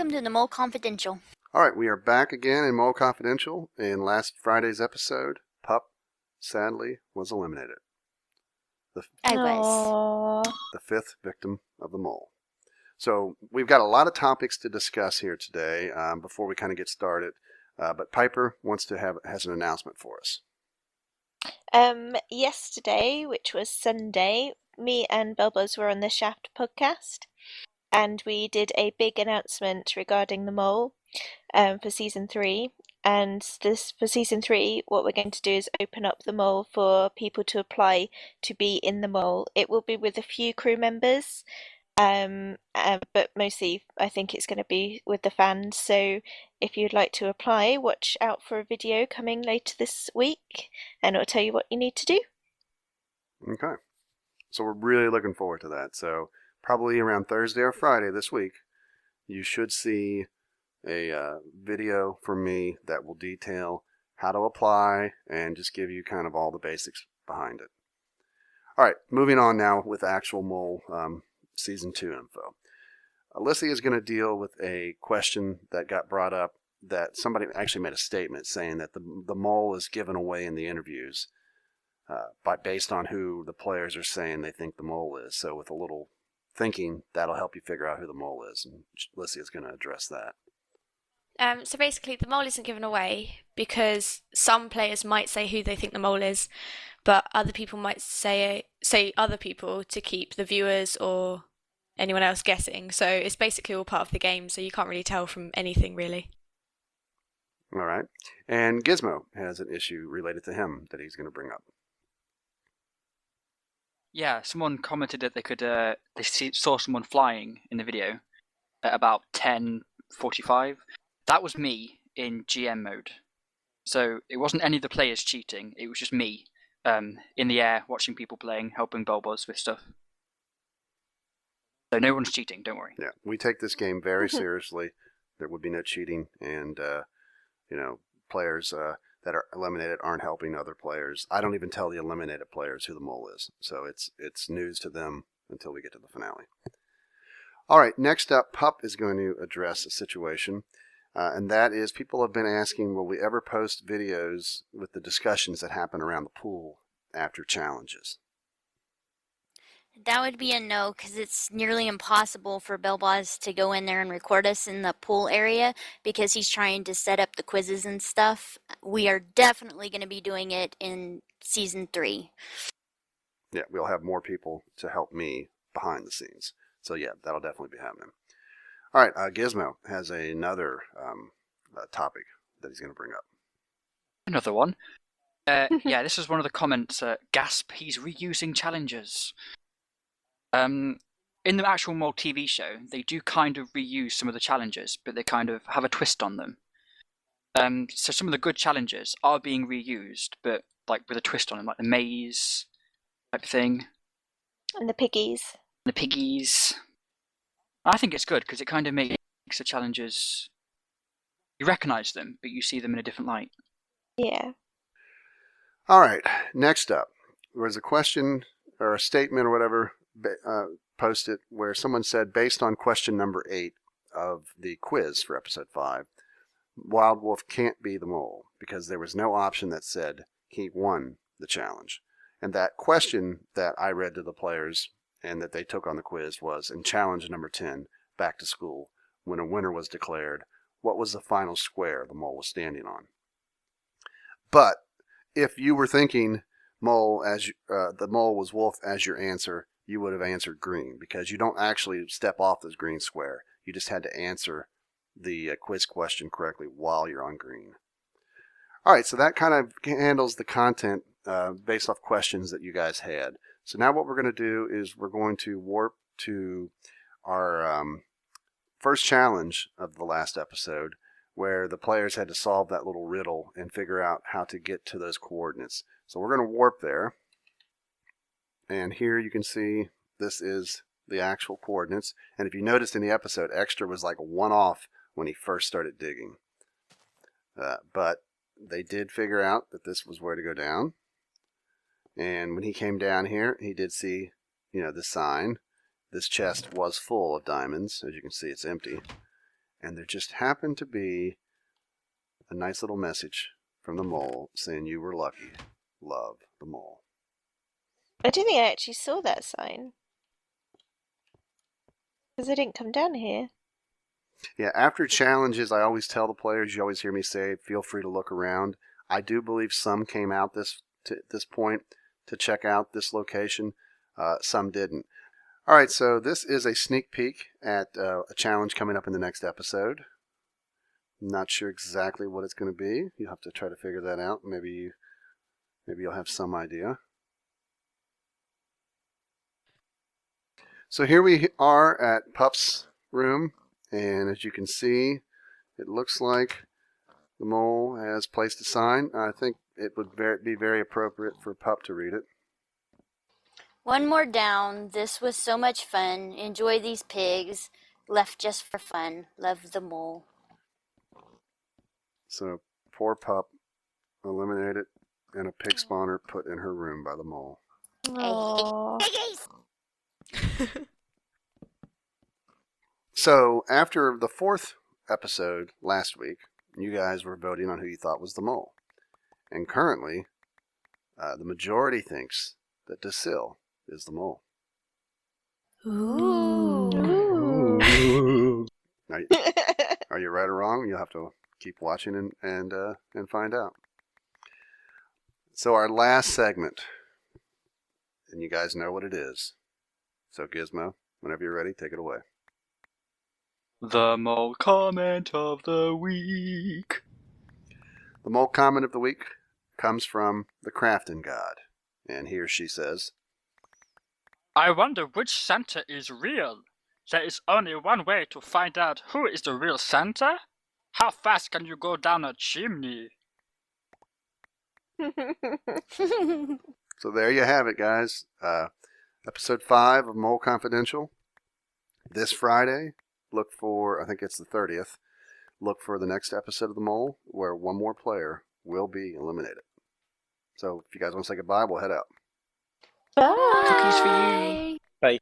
welcome to the Mole Confidential. All right, we are back again in Mole Confidential. In last Friday's episode, Pup sadly was eliminated. The fifth victim of the mole. So we've got a lot of topics to discuss here today before we kind of get started. But Piper has an announcement for us. Yesterday, which was Sunday, me and Belbuzz were on the Shaft podcast, and we did a big announcement regarding the mole for season 3. And for season 3, what we're going to do is open up the mole for people to apply to be in the mole. It will be with a few crew members, but mostly I think it's going to be with the fans. So if you'd like to apply, watch out for a video coming later this week, and it'll tell you what you need to do. Okay. So we're really looking forward to that. So probably around Thursday or Friday this week, you should see a video from me that will detail how to apply and just give you kind of all the basics behind it. All right, moving on now with actual mole season 2 info. Alyssa is going to deal with a question that got brought up that somebody actually made a statement saying that the mole is given away in the interviews based on who the players are saying they think the mole is. So with a little thinking, that'll help you figure out who the mole is, and Alyssa is going to address that. So basically, the mole isn't given away because some players might say who they think the mole is, but other people might say other people to keep the viewers or anyone else guessing. So it's basically all part of the game, so you can't really tell from anything, really. All right. And Gizmo has an issue related to him that he's going to bring up. Yeah, someone commented that they saw someone flying in the video at about 10:45. That was me in GM mode. So it wasn't any of the players cheating, it was just me in the air watching people playing, helping Belbuzz with stuff. So no one's cheating, don't worry. Yeah, we take this game very seriously. There would be no cheating, and players that are eliminated aren't helping other players. I don't even tell the eliminated players who the mole is, so it's news to them until we get to the finale. All right, next up, Pup is going to address a situation, and that is people have been asking, will we ever post videos with the discussions that happen around the pool after challenges? That would be a no, because it's nearly impossible for Belbuzz to go in there and record us in the pool area because he's trying to set up the quizzes and stuff. We are definitely going to be doing it in season 3. Yeah, we'll have more people to help me behind the scenes. So yeah, that'll definitely be happening. All right, Gizmo has another topic that he's going to bring up. Another one. Yeah, this is one of the comments. Gasp, he's reusing challenges. In the actual Mole TV show, they do kind of reuse some of the challenges, but they kind of have a twist on them. So some of the good challenges are being reused, but like with a twist on them, like the maze type thing. And the piggies. I think it's good because it kind of makes the challenges, you recognize them, but you see them in a different light. Yeah. All right, next up, there was a question or a statement or whatever posted where someone said, based on question number 8 of the quiz for episode 5, Wild Wolf can't be the mole because there was no option that said he won the challenge. And that question that I read to the players and that they took on the quiz was, in challenge number 10, back to school, when a winner was declared, what was the final square the mole was standing on? But if you were thinking the mole was wolf as your answer, you would have answered green, because you don't actually step off this green square. You just had to answer the quiz question correctly while you're on green. All right, so that kind of handles the content based off questions that you guys had. So now what we're going to do is we're going to warp to our first challenge of the last episode, where the players had to solve that little riddle and figure out how to get to those coordinates. So we're going to warp there. And here you can see this is the actual coordinates. And if you noticed in the episode, Extra was like 1 off when he first started digging. But they did figure out that this was where to go down. And when he came down here, he did see, the sign. This chest was full of diamonds. As you can see, it's empty. and there just happened to be a nice little message from the mole saying you were lucky. Love, the mole. I don't think I actually saw that sign. Because I didn't come down here. Yeah, after challenges, I always tell the players, you always hear me say, feel free to look around. I do believe some came out this point to check out this location. Some didn't. All right, so this is a sneak peek at a challenge coming up in the next episode. I'm not sure exactly what it's going to be. You'll have to try to figure that out. Maybe you'll have some idea. So here we are at Pup's room, and as you can see, it looks like the mole has placed a sign. I think it would be very appropriate for Pup to read it. One more down. This was so much fun. Enjoy these pigs. Left just for fun. Love the mole. So poor Pup, eliminated, and a pig spawner put in her room by the mole. Aww. So after the 4th episode last week, you guys were voting on who you thought was the mole. And currently, the majority thinks that Desil is the mole. Ooh. Are you right or wrong? You'll have to keep watching and find out. So our last segment, and you guys know what it is. So Gizmo, whenever you're ready, take it away. The mole comment of the week. The mole comment of the week comes from the Crafting God, and he or she says, I wonder which Santa is real. There is only one way to find out who is the real Santa. How fast can you go down a chimney? So there you have it, guys. Episode 5 of Mole Confidential. This Friday, look for, I think it's the 30th, look for the next episode of The Mole where one more player will be eliminated. So if you guys want to say goodbye, we'll head out. Bye. Cookies for you. Bye.